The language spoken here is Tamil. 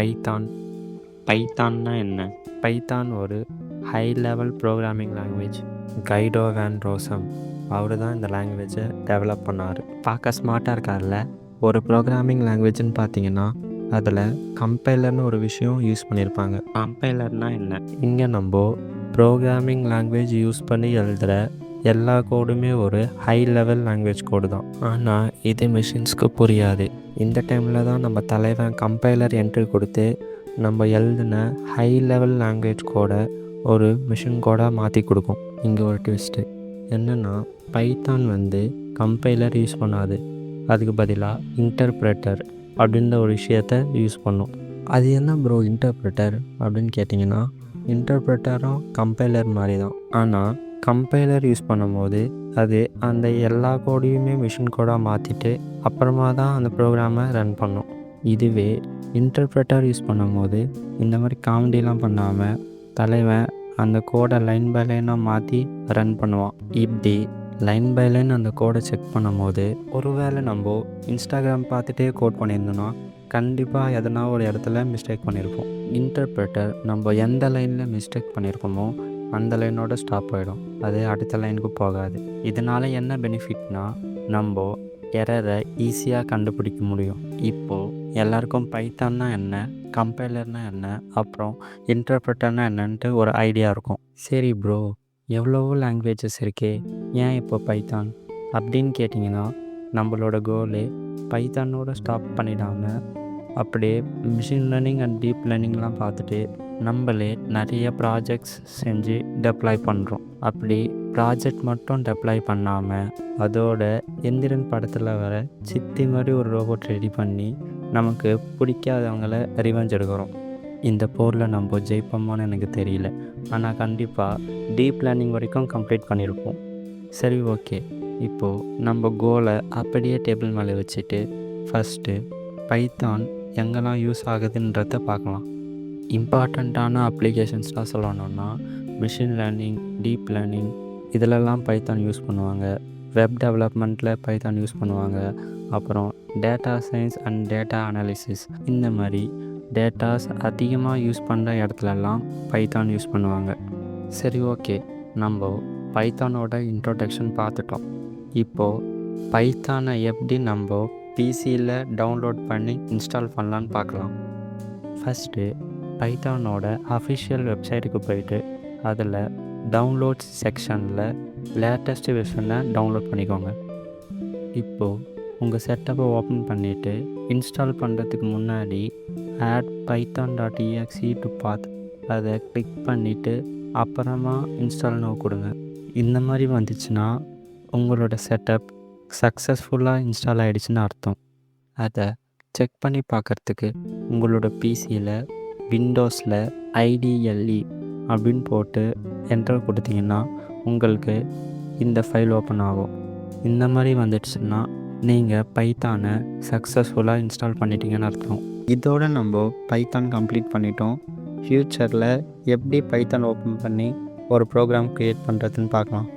பைத்தான். பைத்தான்னா என்ன? பைத்தான் ஒரு high level programming language. Guido van Rossum அவர் தான் இந்த லாங்குவேஜை டெவலப் பண்ணார். பார்க்க ஸ்மார்ட்டாக இருக்கார்ல. ஒரு ப்ரோக்ராமிங் லாங்குவேஜ்னு பார்த்தீங்கன்னா அதில் கம்பைலர்னு ஒரு விஷயம் யூஸ் பண்ணியிருப்பாங்க. கம்பைலர்னால் என்ன? இங்கே நம்ம ப்ரோக்ராமிங் லாங்குவேஜ் யூஸ் பண்ணி எழுதுகிற எல்லா கோடுமே ஒரு ஹை லெவல் லாங்குவேஜ் கோடு தான். ஆனால் இது மிஷின்ஸ்க்கு புரியாது. இந்த டைமில் தான் நம்ம தலைவன் கம்பைலர் என்ட்ரி கொடுத்து நம்ம எழுதின ஹை லெவல் லாங்குவேஜ் கோடை ஒரு மிஷின் கோடாக மாற்றி கொடுக்கும். இங்கே ஒரு ட்விஸ்ட்டு என்னென்னா, பைத்தான் கம்பைலர் யூஸ் பண்ணாது. அதுக்கு பதிலாக இன்டர்ப்ரெட்டர் அப்படின்ற ஒரு விஷயத்த யூஸ் பண்ணும். அது என்ன ப்ரோ இன்டர்ப்ரெட்டர் அப்படின்னு கேட்டிங்கன்னா, இன்டர்ப்ரெட்டரும் கம்பைலர் மாதிரி தான். ஆனால் கம்பைலர் யூஸ் பண்ணும்போது அது அந்த எல்லா கோடையுமே மிஷின் கோடாக மாற்றிட்டு அப்புறமா தான் அந்த ப்ரோக்ராமை ரன் பண்ணும். இதுவே இன்டர்ப்ரெட்டர் யூஸ் பண்ணும்போது இந்த மாதிரி காமெடிலாம் பண்ணாமல் தலைவன் அந்த கோடை லைன் பை லைனாக மாற்றி ரன் பண்ணுவான். இப்படி லைன் பை லைன் அந்த கோடை செக் பண்ணும்போது ஒருவேளை நம்ம இன்ஸ்டாகிராம் பார்த்துட்டே கோட் பண்ணியிருந்தோன்னா கண்டிப்பாக எதனா ஒரு இடத்துல மிஸ்டேக் பண்ணியிருப்போம். இன்டர்ப்ரெட்டர் நம்ம எந்த லைனில் மிஸ்டேக் பண்ணியிருக்கோமோ அந்த லைனோட ஸ்டாப் ஆகிடும். அது அடுத்த லைனுக்கு போகாது. இதனால் என்ன பெனிஃபிட்னா, நம்ம எரரை ஈஸியாக கண்டுபிடிக்க முடியும். இப்போது எல்லாருக்கும் பைத்தான்னா என்ன, கம்பைலர்னால் என்ன, அப்புறம் இன்டர்ப்ரெட்டர்னால் என்னன்ட்டு ஒரு ஐடியா இருக்கும். சரி ப்ரோ, எவ்வளவோ லாங்குவேஜஸ் இருக்கே, ஏன் இப்போ பைத்தான் அப்படின்னு கேட்டிங்கன்னா, நம்மளோட கோலு பைத்தானோட ஸ்டாப் பண்ணிடாமல் அப்படியே மிஷின் லேர்னிங் அண்ட் டீப் லேர்னிங்லாம் பார்த்துட்டு நம்மளே நிறைய ப்ராஜெக்ட்ஸ் செஞ்சு டெப்ளாய் பண்ணுறோம். அப்படி ப்ராஜெக்ட் மட்டும் டெப்ளாய் பண்ணாமல் அதோட எந்திரன் படத்தில் வர சித்தி மாதிரி ஒரு ரோபோட் ரெடி பண்ணி நமக்கு பிடிக்காதவங்கள ரிவெஞ்ச் எடுக்கிறோம். இந்த போரில் நம்ம ஜெயிப்போமான்னு எனக்கு தெரியல. ஆனால் கண்டிப்பாக டீப் லேர்னிங் வரைக்கும் கம்ப்ளீட் பண்ணியிருப்போம். சரி, ஓகே. இப்போது நம்ம கோலை அப்படியே டேபிள் மேலே வச்சுட்டு ஃபஸ்ட்டு பைத்தான் எங்கெல்லாம் யூஸ் ஆகுதுன்றத பார்க்கலாம். இம்பார்ட்டண்ட்டான அப்ளிகேஷன்ஸ்லாம் சொல்லணுன்னா மிஷின் லேர்னிங், டீப் லேர்னிங் இதிலெல்லாம் பைத்தான் யூஸ் பண்ணுவாங்க. வெப் டெவலப்மெண்ட்டில் பைத்தான் யூஸ் பண்ணுவாங்க. அப்புறம் data science and data analysis இந்த மாதிரி டேட்டாஸ் அதிகமாக யூஸ் பண்ணுற இடத்துலலாம் பைத்தான் யூஸ் பண்ணுவாங்க. சரி, ஓகே. நம்ம பைத்தானோட இன்ட்ரோடக்ஷன் பார்த்துட்டோம். இப்போது பைத்தானை எப்படி நம்ம பிசியில் டவுன்லோட் பண்ணி இன்ஸ்டால் பண்ணலான்னு பார்க்கலாம். ஃபஸ்ட்டு பைத்தானோட அஃபிஷியல் வெப்சைட்டுக்கு போயிட்டு அதில் டவுன்லோட்ஸ் செக்ஷனில் லேட்டஸ்ட் வெர்ஷனை டவுன்லோட் பண்ணிக்கோங்க. இப்போது உங்கள் செட்டப்பை ஓப்பன் பண்ணிவிட்டு இன்ஸ்டால் பண்ணுறதுக்கு முன்னாடி ஆட் python.exe to path அதை கிளிக் பண்ணிவிட்டு அப்புறமா இன்ஸ்டால் நோ கொடுங்க. இந்த மாதிரி வந்துச்சுன்னா உங்களோட செட்டப் சக்ஸஸ்ஃபுல்லாக இன்ஸ்டால் ஆகிடுச்சின்னு அர்த்தம். அதை செக் பண்ணி பார்க்குறதுக்கு உங்களோட பிசியில் விண்டோஸில் IDLE அப்படின்னு போட்டு என்டர் கொடுத்தீங்கன்னா உங்களுக்கு இந்த ஃபைல் ஓப்பன் ஆகும். இந்த மாதிரி வந்துடுச்சுன்னா நீங்கள் பைத்தானை சக்ஸஸ்ஃபுல்லாக இன்ஸ்டால் பண்ணிட்டீங்கன்னு அர்த்தம். இதோடு நம்ம பைத்தான் கம்ப்ளீட் பண்ணிட்டோம். ஃப்யூச்சரில் எப்படி பைத்தான் ஓப்பன் பண்ணி ஒரு ப்ரோக்ராம் க்ரியேட் பண்ணுறதுன்னு பார்க்கலாம்.